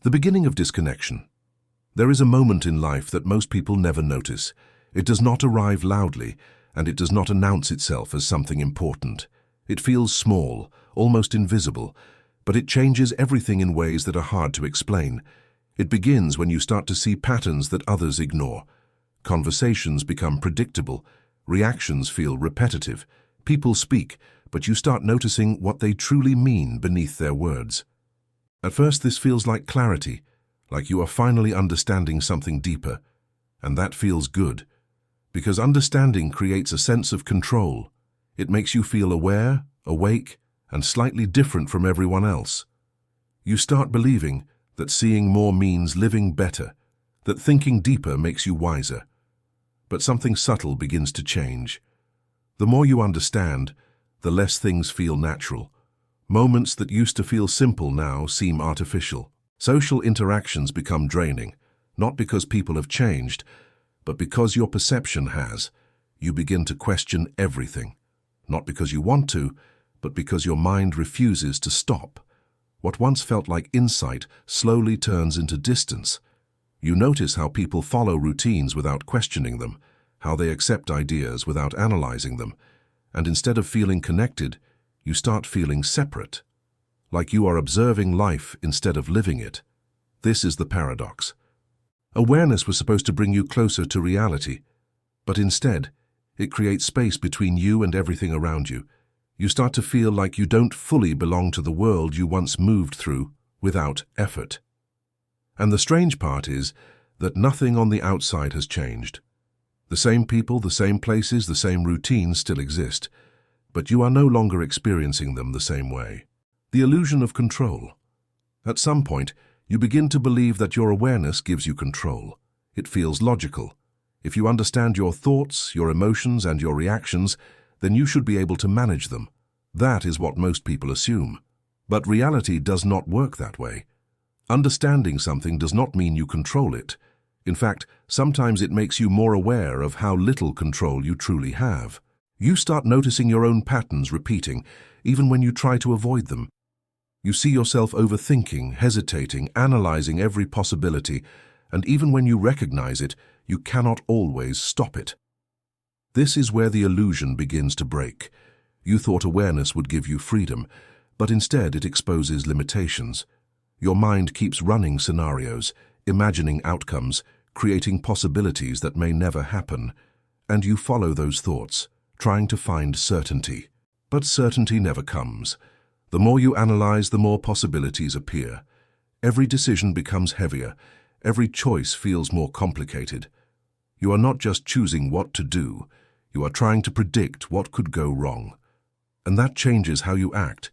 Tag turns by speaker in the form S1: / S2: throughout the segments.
S1: The beginning of disconnection. There is a moment in life that most people never notice. It does not arrive loudly, and it does not announce itself as something important. It feels small, almost invisible, but it changes everything in ways that are hard to explain. It begins when you start to see patterns that others ignore. Conversations become predictable, reactions feel repetitive. People speak, but you start noticing what they truly mean beneath their words. At first, this feels like clarity, like you are finally understanding something deeper. And that feels good, because understanding creates a sense of control. It makes you feel aware, awake, and slightly different from everyone else. You start believing that seeing more means living better, that thinking deeper makes you wiser. But something subtle begins to change. The more you understand, the less things feel natural. Moments that used to feel simple now seem artificial. Social interactions become draining, not because people have changed, but because your perception has. You begin to question everything, not because you want to, but because your mind refuses to stop. What once felt like insight slowly turns into distance. You notice how people follow routines without questioning them, how they accept ideas without analyzing them, and instead of feeling connected, you start feeling separate, like you are observing life instead of living it. This is the paradox. Awareness was supposed to bring you closer to reality, but instead, it creates space between you and everything around you. You start to feel like you don't fully belong to the world you once moved through without effort. And the strange part is that nothing on the outside has changed. The same people, the same places, the same routines still exist, but you are no longer experiencing them the same way. The illusion of control. At some point, you begin to believe that your awareness gives you control. It feels logical. If you understand your thoughts, your emotions, and your reactions, then you should be able to manage them. That is what most people assume. But reality does not work that way. Understanding something does not mean you control it. In fact, sometimes it makes you more aware of how little control you truly have. You start noticing your own patterns repeating, even when you try to avoid them. You see yourself overthinking, hesitating, analyzing every possibility, and even when you recognize it, you cannot always stop it. This is where the illusion begins to break. You thought awareness would give you freedom, but instead it exposes limitations. Your mind keeps running scenarios, imagining outcomes, creating possibilities that may never happen, and you follow those thoughts, trying to find certainty. But certainty never comes. The more you analyze, the more possibilities appear. Every decision becomes heavier. Every choice feels more complicated. You are not just choosing what to do. You are trying to predict what could go wrong. And that changes how you act.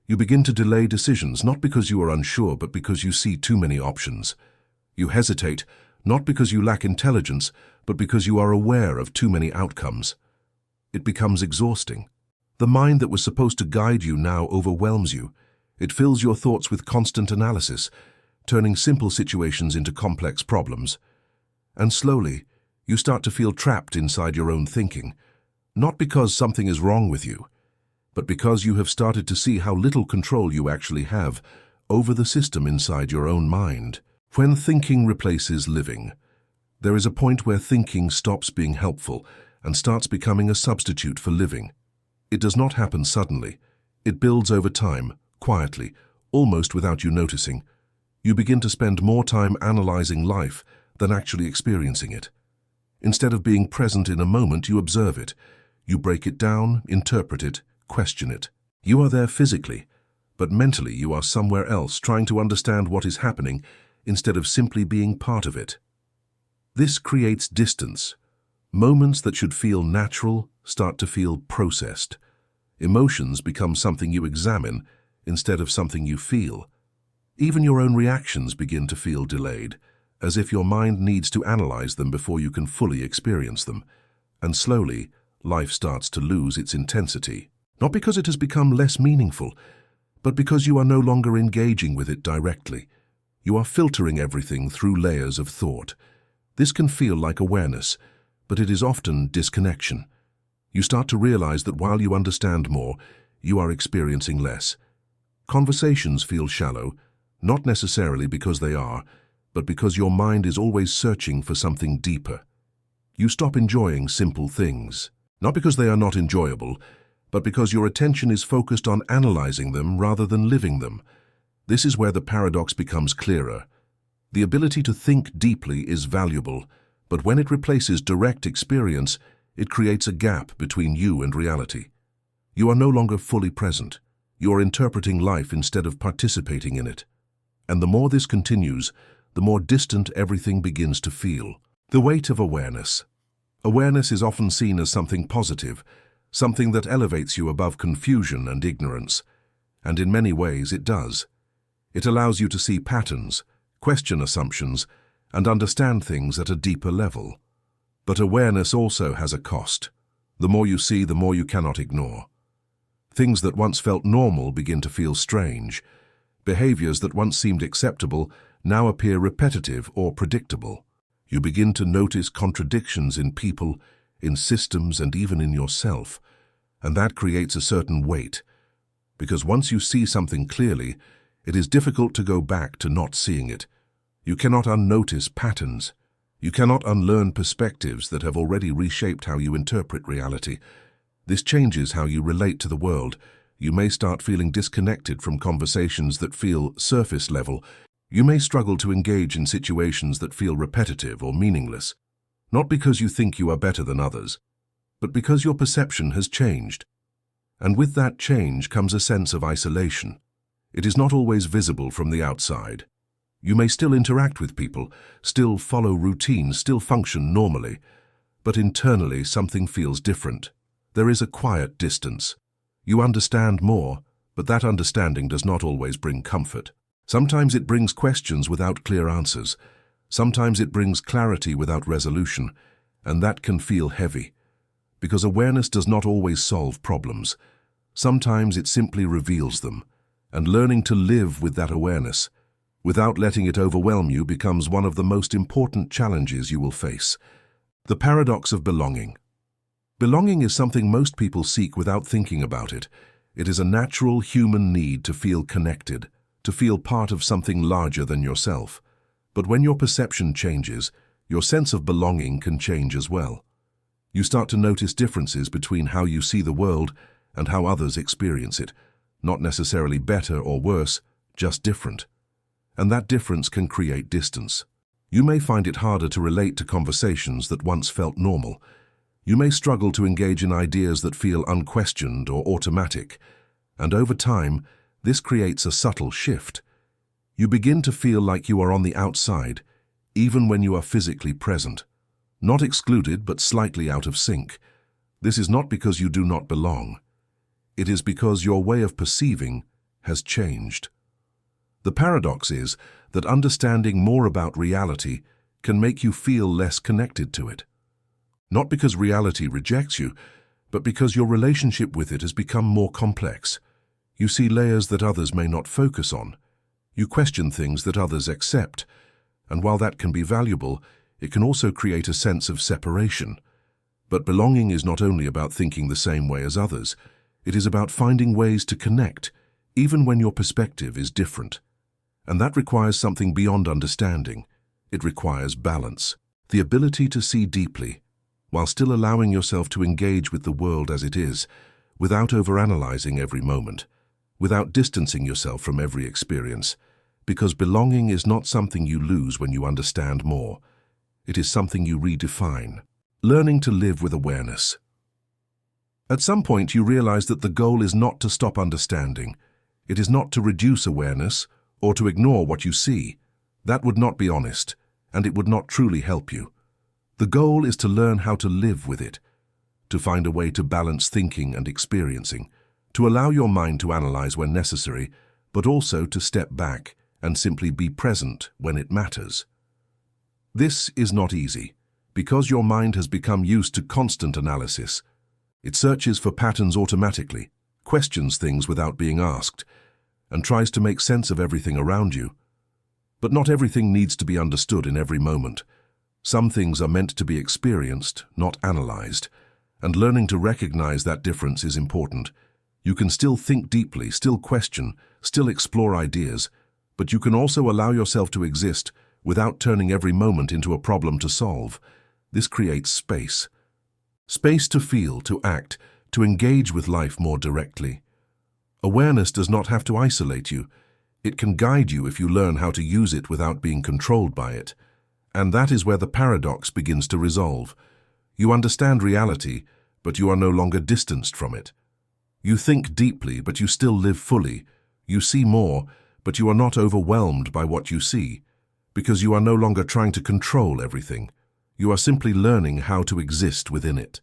S1: You begin to delay decisions, not because you are unsure, but because you see too many options. You hesitate, not because you lack intelligence, but because you are aware of too many outcomes. It becomes exhausting. The mind that was supposed to guide you now overwhelms you. It fills your thoughts with constant analysis, turning simple situations into complex problems. And slowly, you start to feel trapped inside your own thinking, not because something is wrong with you, but because you have started to see how little control you actually have over the system inside your own mind. When thinking replaces living, there is a point where thinking stops being helpful and starts becoming a substitute for living. It does not happen suddenly. It builds over time, quietly, almost without you noticing. You begin to spend more time analyzing life than actually experiencing it. Instead of being present in a moment, you observe it. You break it down, interpret it, question it. You are there physically, but mentally you are somewhere else trying to understand what is happening instead of simply being part of it. This creates distance. Moments that should feel natural start to feel processed. Emotions become something you examine instead of something you feel. Even your own reactions begin to feel delayed, as if your mind needs to analyze them before you can fully experience them. And slowly, life starts to lose its intensity. Not because it has become less meaningful, but because you are no longer engaging with it directly. You are filtering everything through layers of thought. This can feel like awareness, but it is often disconnection. You start to realize that while you understand more, you are experiencing less. Conversations feel shallow, not necessarily because they are, but because your mind is always searching for something deeper. You stop enjoying simple things, not because they are not enjoyable, but because your attention is focused on analyzing them rather than living them. This is where the paradox becomes clearer. The ability to think deeply is valuable, but when it replaces direct experience, it creates a gap between you and reality. You are no longer fully present. You are interpreting life instead of participating in it. And the more this continues, the more distant everything begins to feel. The weight of awareness. Awareness is often seen as something positive, something that elevates you above confusion and ignorance. And in many ways it does. It allows you to see patterns, question assumptions, and understand things at a deeper level. But awareness also has a cost. The more you see, the more you cannot ignore. Things that once felt normal begin to feel strange. Behaviors that once seemed acceptable now appear repetitive or predictable. You begin to notice contradictions in people, in systems, and even in yourself. And that creates a certain weight. Because once you see something clearly, it is difficult to go back to not seeing it. You cannot unnotice patterns. You cannot unlearn perspectives that have already reshaped how you interpret reality. This changes how you relate to the world. You may start feeling disconnected from conversations that feel surface level. You may struggle to engage in situations that feel repetitive or meaningless, not because you think you are better than others, but because your perception has changed. And with that change comes a sense of isolation. It is not always visible from the outside. You may still interact with people, still follow routines, still function normally, but internally something feels different. There is a quiet distance. You understand more, but that understanding does not always bring comfort. Sometimes it brings questions without clear answers. Sometimes it brings clarity without resolution, and that can feel heavy. Because awareness does not always solve problems. Sometimes it simply reveals them, and learning to live with that awareness, without letting it overwhelm you, becomes one of the most important challenges you will face. The paradox of belonging. Belonging is something most people seek without thinking about it. It is a natural human need to feel connected, to feel part of something larger than yourself. But when your perception changes, your sense of belonging can change as well. You start to notice differences between how you see the world and how others experience it. Not necessarily better or worse, just different. And that difference can create distance. You may find it harder to relate to conversations that once felt normal. You may struggle to engage in ideas that feel unquestioned or automatic. And over time, this creates a subtle shift. You begin to feel like you are on the outside, even when you are physically present. Not excluded, but slightly out of sync. This is not because you do not belong. It is because your way of perceiving has changed. The paradox is that understanding more about reality can make you feel less connected to it. Not because reality rejects you, but because your relationship with it has become more complex. You see layers that others may not focus on. You question things that others accept. And while that can be valuable, it can also create a sense of separation. But belonging is not only about thinking the same way as others. It is about finding ways to connect, even when your perspective is different. And that requires something beyond understanding. It requires balance, the ability to see deeply, while still allowing yourself to engage with the world as it is, without overanalyzing every moment, without distancing yourself from every experience, because belonging is not something you lose when you understand more. It is something you redefine. Learning to live with awareness. At some point you realize that the goal is not to stop understanding. It is not to reduce awareness or to ignore what you see. That would not be honest, and it would not truly help you. The goal is to learn how to live with it, to find a way to balance thinking and experiencing, to allow your mind to analyze when necessary, but also to step back and simply be present when it matters. This is not easy, because your mind has become used to constant analysis. It searches for patterns automatically, questions things without being asked, and tries to make sense of everything around you. But not everything needs to be understood in every moment. Some things are meant to be experienced, not analyzed, and learning to recognize that difference is important. You can still think deeply, still question, still explore ideas, But you can also allow yourself to exist without turning every moment into a problem to solve. This creates space. Space to feel, to act, to engage with life more directly. Awareness does not have to isolate you. It can guide you if you learn how to use it without being controlled by it. And that is where the paradox begins to resolve. You understand reality, but you are no longer distanced from it. You think deeply, but you still live fully. You see more, but you are not overwhelmed by what you see, because you are no longer trying to control everything. You are simply learning how to exist within it.